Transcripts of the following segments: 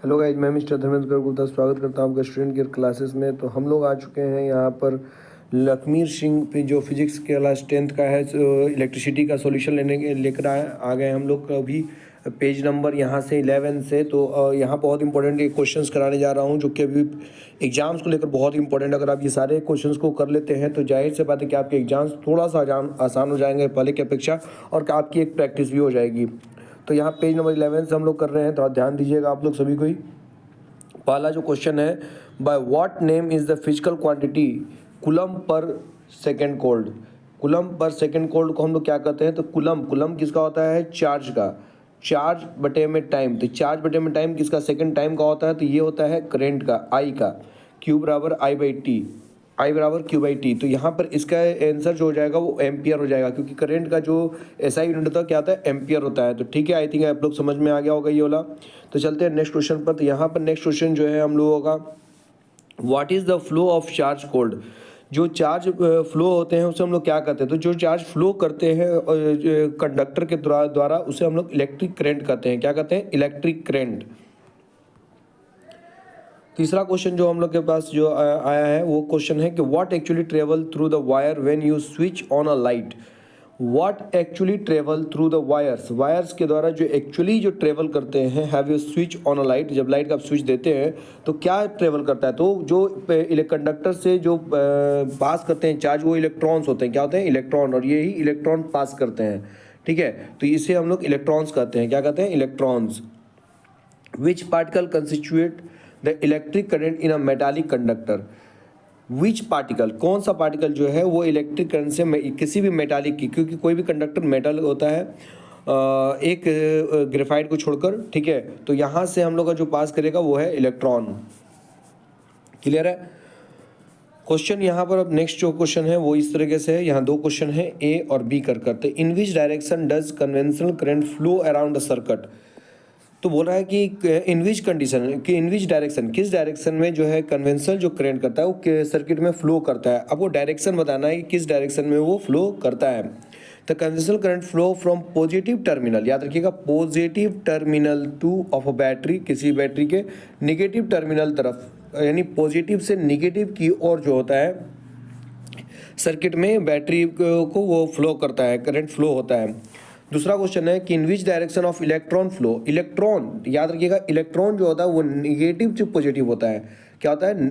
Hello guys, मैं mister Dharmendra Gupta स्वागत करता हूँ आपका स्टूडेंट केयर क्लासेस में। तो हम लोग आ चुके हैं यहाँ पर लखमीर सिंह पे जो फिजिक्स के क्लास 10th का है, इलेक्ट्रिसिटी का सॉल्यूशन लेकर आ गए हम लोग अभी पेज नंबर यहाँ से 11 से। तो यहाँ बहुत इंपॉर्टेंट क्वेश्चंस कराने जा रहा हूँ जो कि अभी एग्जाम्स को लेकर बहुत इंपॉर्टेंट। अगर आप ये सारे क्वेश्चंस को कर लेते हैं तो जाहिर से बात है कि आपके एग्जाम्स थोड़ा सा आसान हो जाएंगे पहले की अपेक्षा, और आपकी एक प्रैक्टिस भी हो जाएगी। तो यहाँ पेज नंबर 11 से हम लोग कर रहे हैं, तो ध्यान दीजिएगा आप लोग सभी को ही। पहला जो क्वेश्चन है, by what name is the physical quantity coulomb per second cold. Coulomb per second cold को हम लोग क्या कहते हैं, तो कूलम किसका होता है, चार्ज का, चार्ज बटे में टाइम। तो चार्ज बटे में टाइम किसका, सेकेंड टाइम का होता है, तो ये होता है करंट का, आई का, क्यू बराबर आई बाई टी, आई बराबर क्यू बाई टी। तो यहाँ पर इसका आंसर जो हो जाएगा वो एम्पियर हो जाएगा, क्योंकि करंट का जो एसआई यूनिट होता है क्या होता है, एम्पियर होता है। तो ठीक है, आई थिंक आप लोग समझ में आ गया होगा ये वाला। तो चलते हैं नेक्स्ट क्वेश्चन पर। तो यहाँ पर नेक्स्ट क्वेश्चन जो है हम लोगों का, what is the flow of charge cold. जो चार्ज फ्लो होते हैं उसे हम लोग क्या कहते हैं, तो जो चार्ज फ्लो करते हैं कंडक्टर के द्वारा उसे हम लोग इलेक्ट्रिक करंट कहते हैं। क्या कहते हैं, इलेक्ट्रिक करंट। तीसरा क्वेश्चन जो हम लोग के पास जो आया है वो क्वेश्चन है कि what actually travel through the wire when you switch on a light. What actually travel through the wires, wires के द्वारा जो एक्चुअली जो ट्रेवल करते हैं, have you switch on a light, जब लाइट का आप स्विच देते हैं तो क्या ट्रेवल करता है, तो जो कंडक्टर से जो पास करते हैं चार्ज वो इलेक्ट्रॉन्स होते हैं। क्या होते हैं, इलेक्ट्रॉन, और यही इलेक्ट्रॉन पास करते हैं। ठीक है, तो इसे हम लोग इलेक्ट्रॉन्स कहते हैं। क्या कहते हैं, electrons. Which particle constitute the electric current in a metallic conductor. Which particle, कौन सा पार्टिकल जो है वो इलेक्ट्रिक करंट से किसी भी मेटालिक की, क्योंकि कोई भी कंडक्टर मेटल होता है एक ग्रेफाइट को छोड़कर, ठीक है, तो यहाँ से हम लोग का जो पास करेगा वो है इलेक्ट्रॉन। क्लियर है। क्वेश्चन यहाँ पर अब नेक्स्ट जो क्वेश्चन है वो इस तरीके से है, यहाँ दो क्वेश्चन है ए और बी करते। In which direction does conventional current flow around the circuit. तो बोल रहा है कि इन विच कंडीशन, कि इन विच डायरेक्शन, किस डायरेक्शन में जो है कन्वेंशनल जो करंट करता है वो सर्किट में फ्लो करता है। अब वो डायरेक्शन बताना है कि किस डायरेक्शन में वो फ्लो करता है। तो conventional current flow from positive terminal, याद रखिएगा, positive terminal two of a battery, किसी बैटरी के निगेटिव टर्मिनल तरफ, यानी पॉजिटिव से निगेटिव की ओर जो होता है सर्किट में बैटरी को वो फ्लो करता है, करंट फ्लो होता है। दूसरा क्वेश्चन है कि in which direction of electron flow. Electron, याद रखिएगा, इलेक्ट्रॉन जो होता है वो निगेटिव से पॉजिटिव होता है। क्या होता है,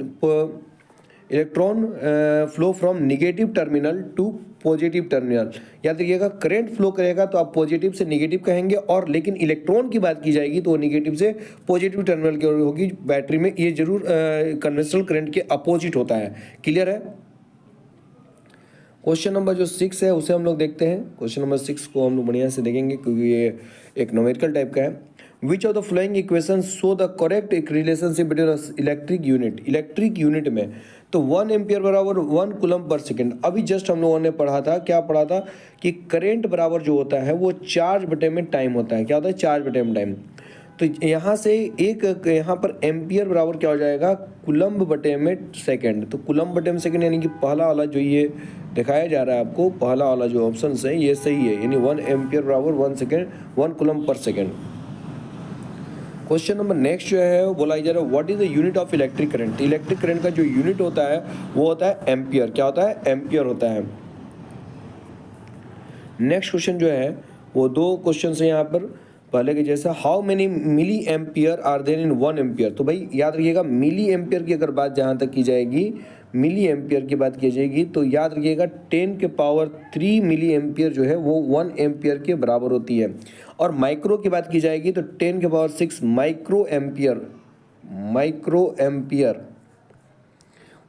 electron flow from negative terminal to positive terminal. याद रखिएगा, करंट फ्लो करेगा तो आप पॉजिटिव से निगेटिव कहेंगे, और लेकिन इलेक्ट्रॉन की बात की जाएगी तो वो निगेटिव से पॉजिटिव टर्मिनल की ओर होगी बैटरी में। ये जरूर कन्वेंशनल करंट के अपोजिट होता है। क्लियर है। क्वेश्चन नंबर जो 6 है उसे हम लोग देखते हैं। क्वेश्चन नंबर 6 को हम लोग बढ़िया से देखेंगे क्योंकि ये एक न्यूमेरिकल टाइप का है। Which of the flowing equation show the correct एक relationship between electric unit. Electric unit में तो 1 एम्पियर बराबर 1 कूलम पर सेकेंड। अभी जस्ट हम लोगों ने पढ़ा था, क्या पढ़ा था, कि करेंट बराबर जो होता है वो चार्ज बटे में टाइम होता है। क्या होता है, चार्ज बटे में टाइम। तो यहाँ से एक यहाँ पर एम्पियर बराबर क्या हो जाएगा, कूलम्ब बटे में सेकंड। तो कूलम्ब बटे में सेकंड यानी कि पहला वाला जो ये दिखाया जा रहा है आपको, पहला वाला जो ऑप्शन है ये सही है, यानी 1 एम्पियर बराबर 1 सेकेंड, 1 कूलम्ब पर सेकेंड। क्वेश्चन नंबर नेक्स्ट जो है वो बोला जा रहा है, what is the unit of electric current. Electric current का जो यूनिट होता है वो होता है एम्पियर। क्या होता है, एम्पियर होता है। नेक्स्ट क्वेश्चन जो है वो दो क्वेश्चन है यहाँ पर पहले के जैसा, how many milliampere are there in 1 ampere. तो भाई याद रखिएगा, मिली एम्पियर की अगर बात जहाँ तक की जाएगी, मिली एम्पियर की बात की जाएगी तो याद रखिएगा 10 के पावर 3 मिली एम्पियर जो है वो 1 एम्पियर के बराबर होती है। और माइक्रो की बात की जाएगी तो 10 के power 6 micro ampere, micro ampere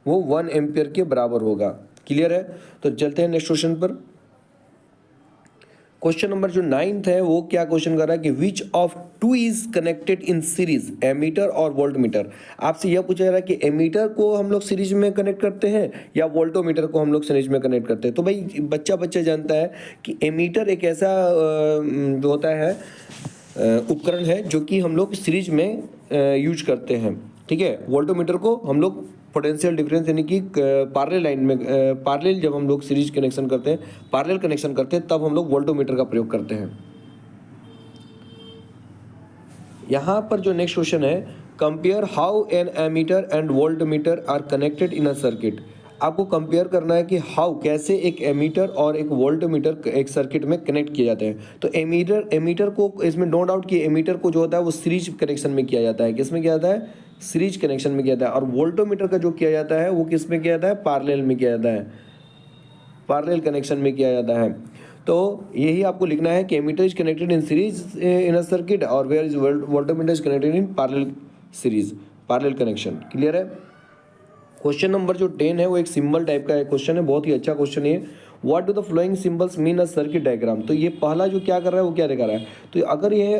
वो 1 एम्पियर के बराबर होगा। क्लियर है। तो चलते हैं नेक्स्ट क्वेश्चन पर। क्वेश्चन नंबर जो 9th है वो क्या क्वेश्चन कर रहा है कि which of two is connected in series, ammeter और वोल्टमीटर। आपसे यह पूछा जा रहा है कि एमीटर को हम लोग सीरीज में कनेक्ट करते हैं या वोल्टोमीटर को हम लोग सीरीज में कनेक्ट करते हैं। तो भाई बच्चा जानता है कि एमीटर एक ऐसा जो होता है उपकरण है जो कि हम लोग सीरीज में यूज करते हैं। ठीक है, वोल्टोमीटर को हम लोग पोटेंशियल डिफरेंस यानी कि पार्लल लाइन में पार्लल जब हम लोग सीरीज कनेक्शन करते हैं, पार्लल कनेक्शन करते हैं, तब हम लोग वोल्टोमीटर का प्रयोग करते हैं। यहाँ पर जो नेक्स्ट क्वेश्चन है, compare how an ammeter and voltmeter are connected in a circuit. आपको कंपेयर करना है कि हाउ कैसे एक एमीटर और एक वोल्ट मीटर एक सर्किट में कनेक्ट किए जाते हैं। तो एमीटर को इसमें नो डाउट कि एमीटर को जो होता है वो सीरीज कनेक्शन में किया जाता है। किस में किया जाता है? सीरीज कनेक्शन में किया जाता है। और वोल्टोमीटर का जो किया जाता है वो किस में किया जाता है? पैरेलल में किया जाता है, पैरेलल कनेक्शन में किया जाता है। तो यही आपको लिखना है कि ammeter is connected in series in a circuit और where is voltmeter is connected in parallel series, parallel connection. Clear है? क्वेश्चन नंबर जो 10 है वो एक सिंबल टाइप का क्वेश्चन है, बहुत ही अच्छा क्वेश्चन है। What do the flowing symbols mean a circuit diagram. तो ये पहला जो क्या कर रहा है वो क्या दिखा रहा है? तो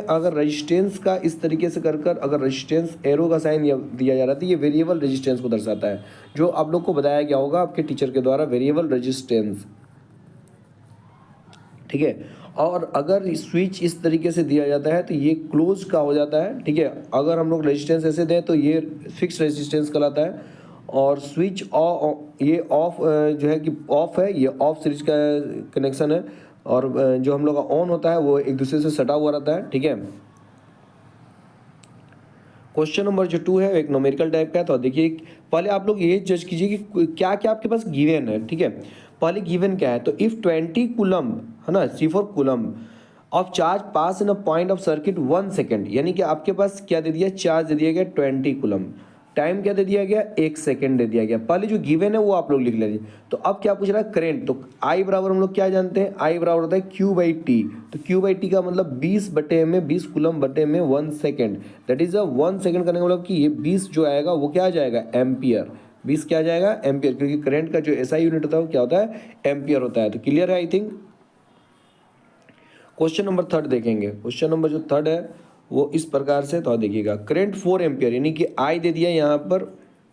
अगर रेजिस्टेंस का इस तरीके से कर अगर रेजिस्टेंस एरो का साइन दिया जा रहा है तो ये वेरिएबल रेजिस्टेंस को दर्शाता है, जो आप लोग को बताया गया होगा आपके टीचर के द्वारा, वेरिएबल रेजिस्टेंस। ठीक है। और अगर स्विच इस तरीके से दिया जाता है तो ये क्लोज का हो जाता है। ठीक है। अगर हम लोग रेजिस्टेंस ऐसे दें तो ये फिक्स रेजिस्टेंस कहलाता है। और स्विच ये ऑफ जो है कि ऑफ है, ये ऑफ सीरीज का कनेक्शन है। और जो हम लोग का ऑन होता है वो एक दूसरे से सटा हुआ रहता है। ठीक है। क्वेश्चन नंबर जो 2 है एक न्यूमेरिकल टाइप का है। तो देखिए पहले आप लोग ये जज कीजिए कि क्या क्या आपके पास गिवन है। ठीक है। पहले गिवन क्या है? तो इफ 20 कूलम है ना, C4 coulomb of charge pass in a point of circuit 1 second, यानी कि आपके पास क्या दे दिया? चार्ज दे दिया गया 20 कूलम। टाइम क्या दे दिया गया? 1 सेकेंड दे दिया गया। पहले जो गिवन है वो आप लोग लिख लीजिए। तो अब क्या पूछ रहा है? करंट। तो I बराबर हम लोग क्या जानते हैं? I बराबर होता है Q/T। तो Q/T का मतलब 20 कूलम बटे में 1 सेकेंड, दैट इज 1 सेकेंड करने का मतलब कि ये 20 जो आएगा वो क्या आ जाएगा? एम्पियर। 20 क्या आ जाएगा? एम्पियर, क्योंकि करंट का जो SI यूनिट होता है वो क्या होता है? एम्पियर होता है। तो क्लियर है आई थिंक। क्वेश्चन नंबर 3 देखेंगे। क्वेश्चन नंबर जो 3 है वो इस प्रकार से, तो देखिएगा करंट 4 एम्पियर, यानी कि I दे दिया यहाँ पर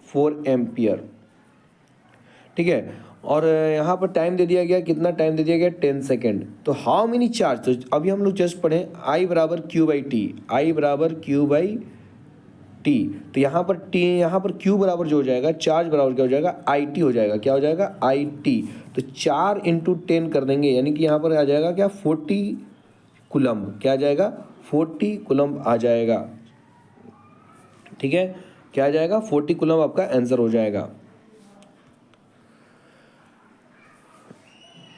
4 एम्पियर। ठीक है। और यहाँ पर टाइम दे दिया गया, कितना टाइम दे दिया गया? 10 सेकेंड। तो हाउ मेनी चार्ज, तो अभी हम लोग जस्ट पढ़े I बराबर Q/T, I बराबर Q/T। तो यहाँ पर Q बराबर जो हो जाएगा, चार्ज बराबर क्या हो जाएगा? IT हो जाएगा। क्या हो जाएगा? IT। तो 4 × 10 कर देंगे, यानी कि यहाँ पर आ जाएगा क्या? 40 कूलम। क्या आ जाएगा? 40 कूलम आ जाएगा। ठीक है। क्या आ जाएगा? 40 कूलम आपका आंसर हो जाएगा।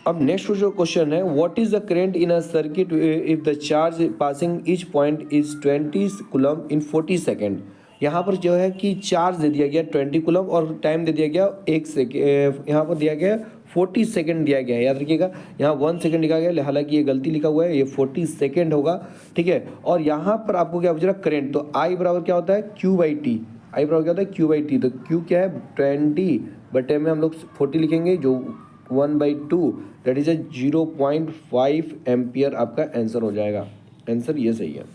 अब नेक्स्ट जो क्वेश्चन है, what is the current in a circuit if the charge passing each point is 20 coulomb in 40 second. यहाँ पर जो है कि चार्ज दे दिया गया 20 कूलम और टाइम दे दिया गया 1 सेकेंड, यहाँ पर दिया गया 40 सेकेंड दिया गया है। याद रखिएगा यहाँ 1 सेकेंड लिखा गया, हालांकि ये गलती लिखा हुआ है, ये 40 सेकेंड होगा। ठीक है। और यहाँ पर आपको क्या पूछ रहा है? करंट। तो I बराबर क्या होता है? Q/T। I बराबर क्या होता है? Q/T। तो Q क्या है? 20 बटे में हम लोग 40 लिखेंगे, जो 1/2, दैट इज 0.5 एम्पियर आपका आंसर हो जाएगा। आंसर ये सही है।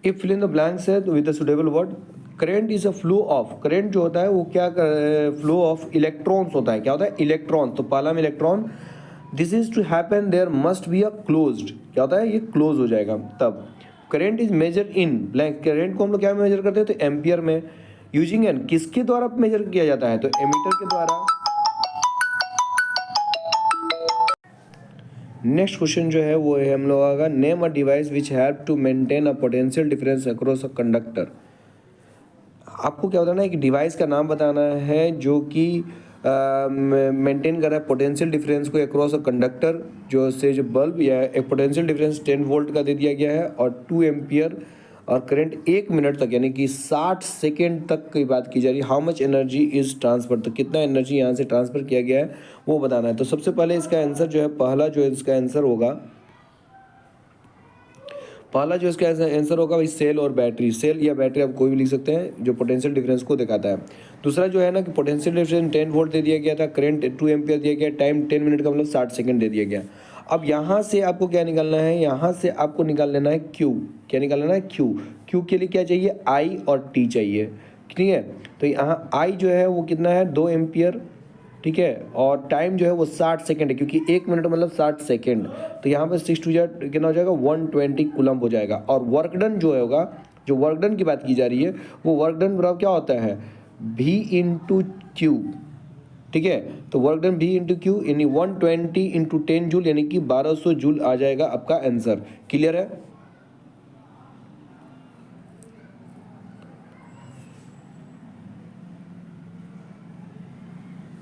If fill in the blanks है with the suitable word. Current is a flow of, current जो होता है वो क्या फ्लो ऑफ इलेक्ट्रॉन्स होता है। क्या होता है? इलेक्ट्रॉन। तो पहला में electron, this is to happen there must be a closed. क्या होता है? ये क्लोज हो जाएगा तब। Current is measure in blank, current को हम लोग क्या मेजर करते हैं? तो एम्पियर में। यूजिंग एन, किसके द्वारा मेजर किया जाता है? तो एमीटर के द्वारा। नेक्स्ट क्वेश्चन जो है वो है हम लोगों का, name a device which help to maintain a potential difference across a conductor. आपको क्या होता है ना, एक डिवाइस का नाम बताना है जो कि मेंटेन कर रहा है पोटेंशियल डिफरेंस को अक्रॉस अ कंडक्टर, जो से जो बल्ब या एक पोटेंशियल डिफरेंस 10 वोल्ट का दे दिया गया है और 2 एम्पियर और करंट 1 मिनट तक, यानी कि 60 सेकेंड तक की बात की जा रही है। How much energy is transfer, तो कितना एनर्जी यहाँ से ट्रांसफर किया गया है वो बताना है। तो सबसे पहले इसका आंसर जो है, पहला जो इसका आंसर होगा, पहला जो इसका आंसर होगा भाई सेल और बैटरी। सेल या बैटरी आप कोई भी लिख सकते हैं, जो पोटेंशियल डिफरेंस को दिखाता है। दूसरा जो है ना कि पोटेंशियल डिफरेंस 10 वोल्ट दे दिया गया था, करंट 2 एम्पियर दिया गया, टाइम 10 मिनट का मतलब 60 सेकंड दे दिया गया। अब यहाँ से आपको क्या निकालना है? यहाँ से आपको निकाल लेना है Q। क्या निकाल लेना है? Q। Q के लिए क्या चाहिए? I और T चाहिए। ठीक है। तो यहाँ I जो है वो कितना है? 2 एम्पियर। ठीक है। और टाइम जो है वो 60 सेकेंड है, क्योंकि 1 मिनट मतलब 60 सेकेंड। तो यहाँ पर 6 2 कितना हो जाएगा? 120 कूलम हो जाएगा। और वर्क डन जो होगा, जो वर्क डन की बात की जा रही है, वो वर्क डन बराबर क्या होता है? V × Q। ठीक है। तो work done V into Q यानी 120 इंटू 10 जूल यानी कि 1200 जूल आ जाएगा आपका आंसर। क्लियर है?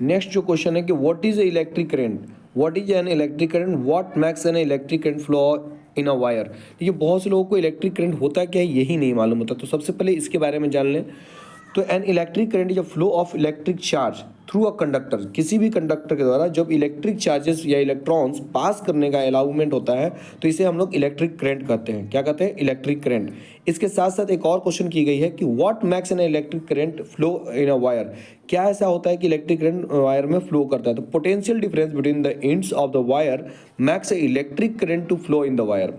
नेक्स्ट जो क्वेश्चन है कि what is electric current, what is N electric current, what makes an electric current flow in a wire. ये बहुत से लोगों को इलेक्ट्रिक करंट होता क्या है यही नहीं मालूम होता, तो सबसे पहले इसके बारे में जान लें। तो N electric current is a flow of electric charge through a conductor, किसी भी कंडक्टर के द्वारा जब इलेक्ट्रिक चार्जेस या इलेक्ट्रॉन्स पास करने का अलाउमेंट होता है तो इसे हम लोग इलेक्ट्रिक करंट कहते हैं। क्या कहते हैं? Electric current. इसके साथ साथ एक और क्वेश्चन की गई है कि what makes an electric current flow in a wire. क्या ऐसा होता है कि इलेक्ट्रिक करंट वायर में फ्लो करता है? तो potential difference between the ends of the wire makes a electric current to flow in the wire.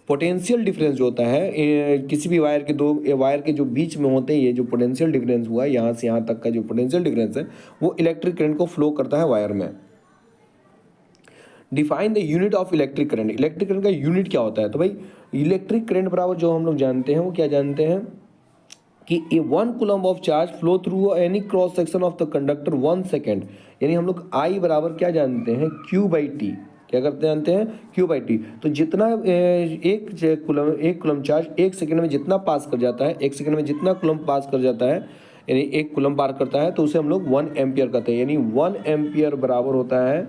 Potential difference जो होता है किसी भी वायर के दो वायर के जो बीच में होते हैं, ये जो पोटेंशियल डिफरेंस हुआ है यहाँ से यहाँ तक का जो पोटेंशियल डिफरेंस है वो इलेक्ट्रिक करंट को फ्लो करता है वायर में। Define the unit of electric current, electric current का यूनिट क्या होता है? तो भाई इलेक्ट्रिक करंट बराबर जो हम लोग जानते हैं वो क्या जानते हैं कि ए 1 coulomb of charge flow through any cross section of the conductor 1 second, यानी हम लोग आई बराबर क्या जानते हैं? Q by T. क्या करते जानते हैं? Q by T. तो जितना एक कूलम चार्ज एक सेकंड में जितना पास कर जाता है, एक सेकंड में जितना कूलम पास कर जाता है यानी एक कूलम पार करता है तो उसे हम लोग 1 एम्पियर कहते हैं। यानी 1 एम्पियर बराबर होता है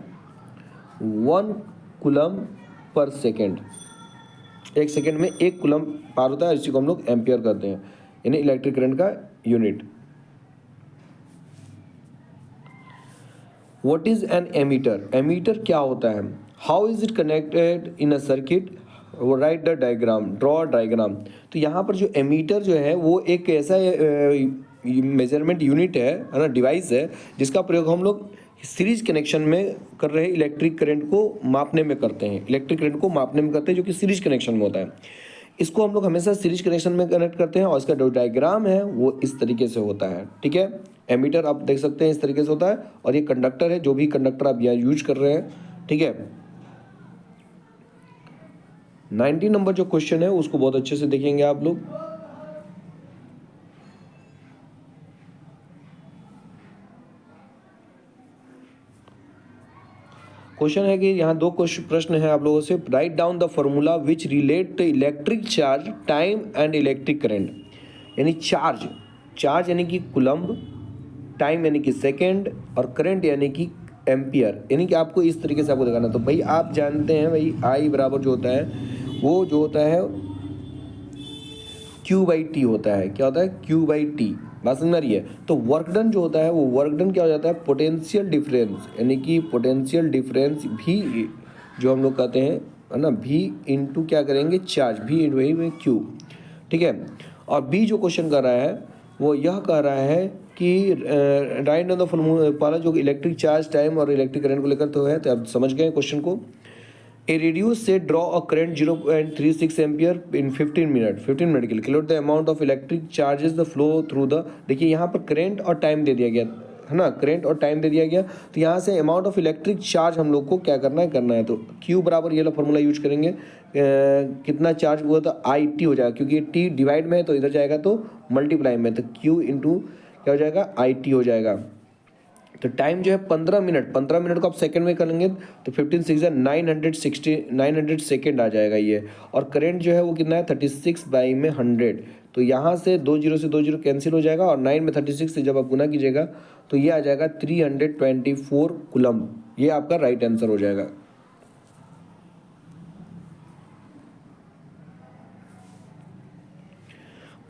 1 कूलम पर सेकेंड। एक सेकेंड में एक कूलम पार होता है, इसी को हम लोग एम्पियर कहते हैं, यानी इलेक्ट्रिक करंट का unit. What is an ammeter, ammeter क्या होता है? How is it connected in a circuit, write the diagram, draw diagram. तो यहाँ पर जो एमीटर जो है वो एक ऐसा मेजरमेंट यूनिट है ना, डिवाइस है जिसका प्रयोग हम लोग सीरीज कनेक्शन में कर रहे इलेक्ट्रिक करंट को मापने में करते हैं, इलेक्ट्रिक करंट को मापने में करते हैं जो कि सीरीज कनेक्शन में होता है। इसको हम लोग हमेशा सीरीज कनेक्शन में कनेक्ट करते हैं और इसका जो डायग्राम है वो इस तरीके से होता है। ठीक है, एमीटर आप देख सकते हैं इस तरीके से होता है और ये कंडक्टर है, जो भी कंडक्टर आप यहाँ यूज कर रहे हैं। ठीक है, 90 नंबर जो क्वेश्चन है उसको बहुत अच्छे से देखेंगे आप लोग। क्वेश्चन है कि यहाँ दो प्रश्न है आप लोगों से। Write down the formula which relate the electric charge, time and electric current. यानी चार्ज, चार्ज यानी कि कुलम्ब, टाइम यानी कि सेकेंड और करंट यानी कि एम्पियर, यानी कि आपको इस तरीके से आपको दिखाना। तो भाई आप जानते हैं भाई आई बराबर जो होता है वो जो होता है क्यू बाई टी होता है। क्या होता है? Q by T. बात समझ में आ रही है? तो वर्क डन जो होता है वो वर्क डन क्या हो जाता है? पोटेंशियल डिफरेंस, यानी कि पोटेंशियल डिफरेंस भी जो हम लोग कहते हैं है ना, भी इंटू क्या करेंगे? चार्ज, भी इंटू वही क्यू। ठीक है, और बी जो क्वेश्चन कर रहा है वो यह कह रहा है कि राइट डाउन द फॉर्मूला, पहला जो इलेक्ट्रिक चार्ज, टाइम और इलेक्ट्रिक करंट को लेकर तो है, तो आप समझ गए क्वेश्चन को। ए रिड्यूस से draw a current 0.36 ampere in 15 minute, 15 minute के लिए calculate the amount of electric charges the flow through the. देखिए यहाँ पर करंट और टाइम दे दिया गया है ना, करंट और टाइम दे दिया गया, तो यहाँ से अमाउंट ऑफ इलेक्ट्रिक चार्ज हम लोग को क्या करना है तो Q बराबर ये वाला फॉर्मूला यूज करेंगे। कितना चार्ज हुआ तो आई टी हो जाएगा, क्योंकि टी डिवाइड में है तो इधर जाएगा तो मल्टीप्लाई में, तो Q इंटू क्या हो जाएगा? आई टी हो जाएगा। तो टाइम जो है 15 मिनट, 15 मिनट को आप सेकंड में करेंगे तो 15 6 900 सेकेंड आ जाएगा ये। और करंट जो है वो कितना है? 36 बाई में 100। तो यहाँ से 20 से 20 कैंसिल हो जाएगा और 9 में 36 से जब आप गुना कीजिएगा तो ये आ जाएगा 324 कूलम। ये आपका राइट आंसर हो जाएगा।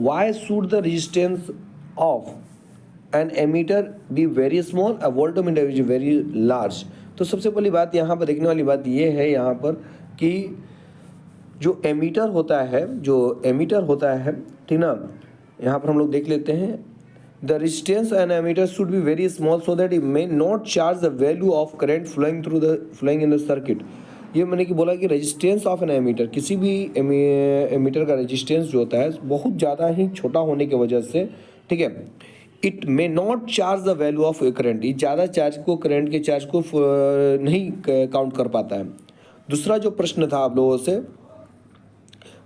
Why should the resistance of an emitter be very small, a voltmeter is very large? तो सबसे पहली बात यहाँ पर देखने वाली बात ये है यहाँ पर कि जो एमीटर होता है, ठीक ना, यहाँ पर हम लोग देख लेते हैं। The resistance an ammeter should be very small so that it may not charge the value of current flowing in the circuit. ये मैंने कि बोला कि रेजिस्टेंस ऑफ एन एमीटर, किसी भी एमीटर का रेजिस्टेंस जो होता है बहुत ज़्यादा ही छोटा होने की वजह से, ठीक है, it may not charge the value of current, ये ज़्यादा चार्ज को, करंट के चार्ज को नहीं काउंट कर पाता है। दूसरा जो प्रश्न था आप लोगों से,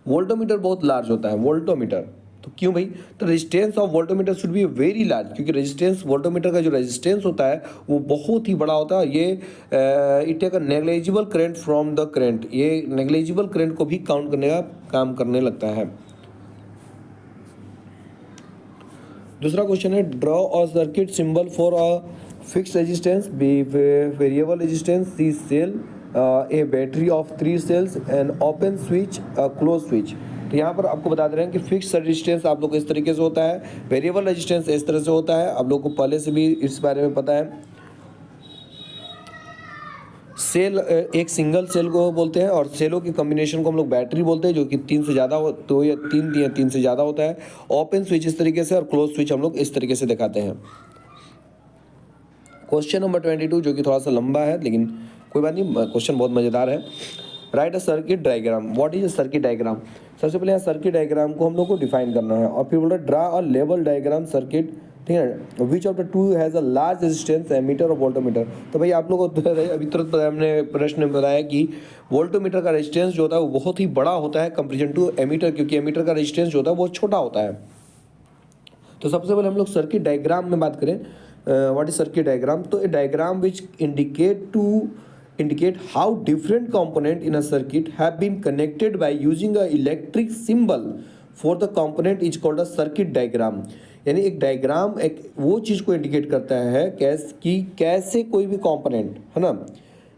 वोल्टोमीटर बहुत लार्ज होता है, वोल्टोमीटर, तो क्यों भाई? तो resistance of voltmeter should be very large, क्योंकि रेजिस्टेंस वोल्टोमीटर का जो रेजिस्टेंस होता है वो बहुत ही बड़ा होता है। ये it take a negligible current from the current, ये नेग्लिजिबल करंट को भी काउंट करने का काम करने लगता है। दूसरा क्वेश्चन है, draw a circuit symbol for a fix resistance B variable resistance C cell a battery of 3 cells and open switch close switch. तो यहाँ पर आपको बता दे रहे हैं कि फिक्स रेजिस्टेंस आप लोग को इस तरीके से होता है, वेरिएबल रेजिस्टेंस इस तरह से होता है। आप लोग को पहले से भी इस बारे में पता है। सेल एक सिंगल सेल को बोलते हैं और सेलों की कॉम्बिनेशन को हम लोग बैटरी बोलते हैं, जो कि 3 से ज़्यादा हो, 2 या 3 से ज़्यादा होता है। ओपन स्विच इस तरीके से और क्लोज स्विच हम लोग इस तरीके से दिखाते हैं। क्वेश्चन नंबर 22 जो कि थोड़ा सा लंबा है, लेकिन कोई बात नहीं, क्वेश्चन बहुत मज़ेदार है। Right a circuit diagram, what is a circuit diagram. सबसे पहले यहाँ सर्किट डायग्राम को हम लोग को डिफाइन करना है और फिर बोल रहा है ड्रा अ लेवल डायग्राम सर्किट, ठीक है, which of the two has a large resistance, ammeter और वोल्टोमीटर। तो भाई आप लोगों को अभी तुरंत हमने प्रश्न में बताया कि वोल्टोमीटर का रेजिस्टेंस जो होता है वो बहुत ही बड़ा होता है कंपेरिजन टू एमीटर, क्योंकि एमीटर का रेजिस्टेंस जो होता है वो छोटा होता है। तो सबसे पहले हम लोग सर्किट डायग्राम में बात करें, व्हाट इज सर्किट डायग्राम। तो a diagram which indicate how different component in a circuit have been connected by using a electric symbol for the component is called a circuit diagram। यानी एक diagram एक वो चीज़ को indicate करता है कैसे कोई भी कंपोनेंट है ना,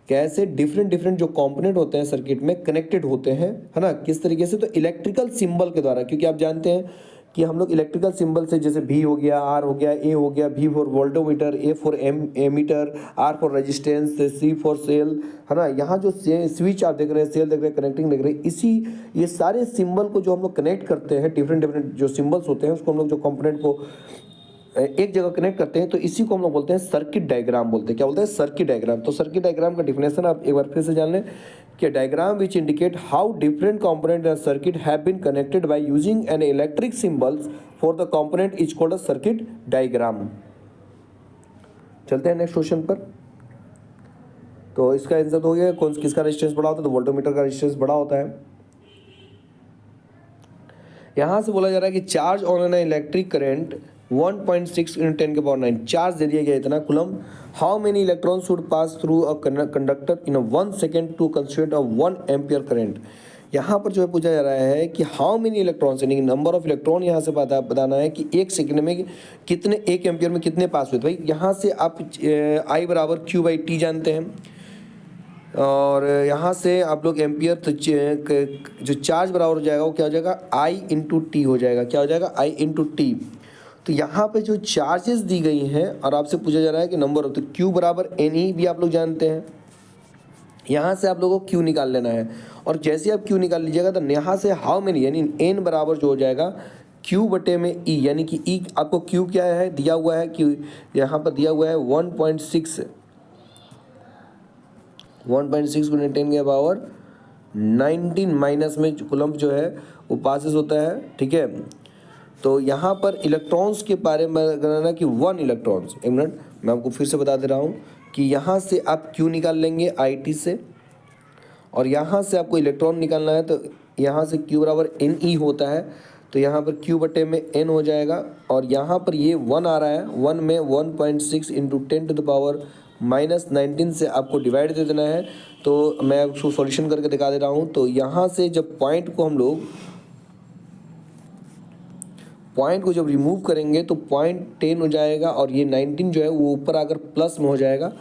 कैसे डिफरेंट जो कंपोनेंट होते हैं सर्किट में कनेक्टेड होते हैं, है ना, किस तरीके से। तो इलेक्ट्रिकल सिंबल के द्वारा, क्योंकि आप जानते हैं कि हम लोग इलेक्ट्रिकल सिंबल से, जैसे V हो गया, R हो गया, A हो गया, V for voltmeter, A for ammeter, R for resistance, C for cell, है ना। यहाँ जो स्विच आप देख रहे हैं, सेल देख रहे हैं, कनेक्टिंग देख रहे हैं, ये सारे सिंबल को जो हम लोग कनेक्ट करते हैं, डिफरेंट जो सिंबल्स होते हैं उसको हम लोग जो कंपोनेंट को एक जगह कनेक्ट करते हैं, तो इसी को हम लोग बोलते हैं सर्किट डायग्राम बोलते हैं। क्या बोलते हैं? Circuit diagram. तो सर्किट डायग्राम का डिफिनेशन आप एक बार फिर से जान लें कि diagram which indicate how different component in circuit have been connected by using an electric symbols for the component is called a circuit diagram. चलते हैं नेक्स्ट क्वेश्चन पर। तो इसका आंसर हो गया, कौन किसका रेजिस्टेंस बड़ा होता है? तो वोल्टोमीटर का रेजिस्टेंस बड़ा होता है। यहाँ से बोला जा रहा है कि charge on an electric current 1.6 × 10⁹ charge दे दिया गया इतना coulomb. How many electron should pass through a conductor इन 1 second to construct a 1 ampere current. यहाँ पर जो है पूछा जा रहा है कि हाउ मेनी इलेक्ट्रॉन्स, यानी नंबर ऑफ इलेक्ट्रॉन यहाँ से बताना है कि 1 सेकेंड में कितने, 1 एम्पियर में कितने पास हुए। भाई यहाँ से आप I बराबर Q/T जानते हैं, और यहाँ से आप लोग एम्पियर, तो जो चार्ज बराबर हो जाएगा वो क्या हो जाएगा? I/T हो जाएगा। क्या हो जाएगा? I/T। तो यहाँ पे जो चार्जेस दी गई हैं और आपसे पूछा जा रहा है कि नंबर ऑफ, तो Q बराबर NE भी आप लोग जानते हैं। यहाँ से आप लोगों को Q निकाल लेना है, और जैसे आप Q निकाल लीजिएगा तो यहाँ से हाउ मेनी, यानी N बराबर जो हो जाएगा Q/E, यानी कि E आपको Q क्या है दिया हुआ है, Q यहाँ पर दिया हुआ है 1.6 × 10⁻19 माइनस में कूलम्ब जो है वो पासेस होता है, ठीक है। तो यहाँ पर इलेक्ट्रॉन्स के बारे में करना कि 1 इलेक्ट्रॉन्स, एक मिनट मैं आपको फिर से बता दे रहा हूँ कि यहाँ से आप Q निकाल लेंगे IT से, और यहाँ से आपको इलेक्ट्रॉन निकालना है, तो यहाँ से Q बराबर NE होता है, तो यहाँ पर Q/N हो जाएगा, और यहाँ पर ये 1 आ रहा है, 1 में 1.6 × 10⁻19 से आपको डिवाइड दे देना है। तो मैं उसको सॉल्यूशन करके दिखा दे रहा हूँ। तो यहाँ से जब पॉइंट को जब रिमूव करेंगे तो 0.10 हो जाएगा, और ये 19 जो है वो ऊपर आकर प्लस में हो जाएगा,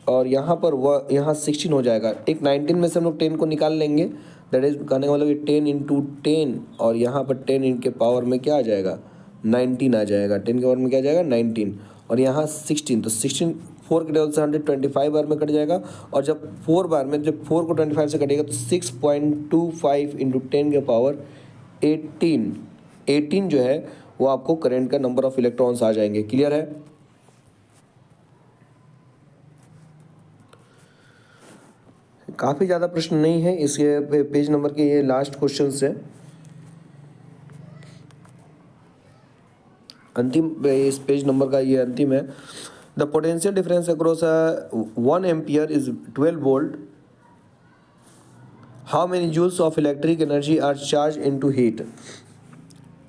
और यहाँ पर यहाँ 16 हो जाएगा। एक 19 में से हम लोग 10 को निकाल लेंगे, दैट इज कहने का मतलब ये 10 × 10, और यहाँ पर 10 इनके पावर में क्या आ जाएगा? 19 आ जाएगा। 10 के पावर में क्या आ जाएगा? 19, और यहाँ 16, तो 16 4 के टेबल से 125 बार में कट जाएगा, और जब 4 बार में, जब 4 को 25 से कटेगा तो 6.25 × 10⁻18 18 जो है वो आपको करंट का नंबर ऑफ इलेक्ट्रॉन्स आ जाएंगे। क्लियर है? काफ़ी ज़्यादा प्रश्न नहीं है इसके पेज नंबर के, ये लास्ट क्वेश्चन है, अंतिम इस पेज नंबर का ये अंतिम है। The potential difference across 1 ampere is 12 volt. How many joules of electric energy are charge into heat.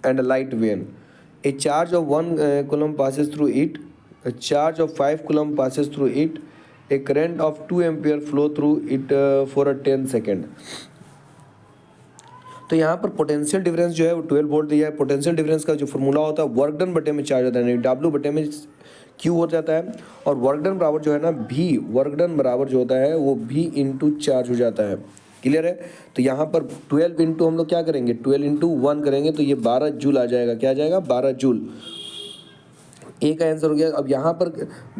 and a light vein. A charge of 1 coulomb passes through it. A charge of 5 coulomb passes through it. A current of 2 ampere flow through it for a 10 second. तो यहाँ पर potential difference जो है वो 12 volt दिया है. Potential difference का जो फॉर्मूला होता है वर्क डन बटे में चार्ज होता है, यानी W बटे में Q हो जाता है. और वर्क डन बराबर जो है ना V, वर्क डन बराबर जो होता है वो V इंटू चार्ज हो जाता है. क्लियर है. तो यहाँ पर 12 इंटू हम लोग क्या करेंगे, 12 इंटू 1 करेंगे तो ये 12 जूल आ जाएगा. क्या आ जाएगा, 12 जूल. ए का आंसर हो गया. अब यहाँ पर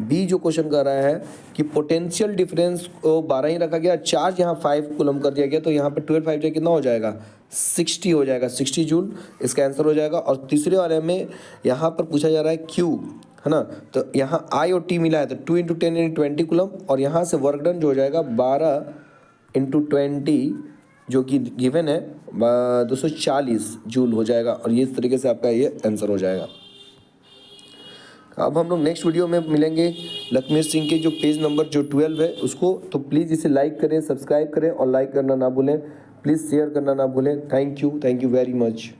बी जो क्वेश्चन कर रहा है कि पोटेंशियल डिफरेंस को 12 ही रखा गया, चार्ज यहाँ 5 कूलम कर दिया गया, तो यहाँ पर 12 5 जो कितना हो जाएगा, 60 हो जाएगा, 60 जूल इसका आंसर हो जाएगा. और तीसरे वाले में यहाँ पर पूछा जा रहा है क्यू, है ना. तो यहाँ आई और टी मिला है तो 2 इंटू 10 यानी 20 कूलम. और यहाँ से वर्क डन जो हो जाएगा 12 इंटू 20 जो कि गिवन है 240 जूल हो जाएगा. और ये इस तरीके से आपका ये आंसर हो जाएगा. अब हम लोग नेक्स्ट वीडियो में मिलेंगे लखमीर सिंह के जो पेज नंबर जो 12 है उसको. तो प्लीज़ इसे लाइक करें, सब्सक्राइब करें और लाइक करना ना भूलें. प्लीज़ शेयर करना ना भूलें. Thank you very much.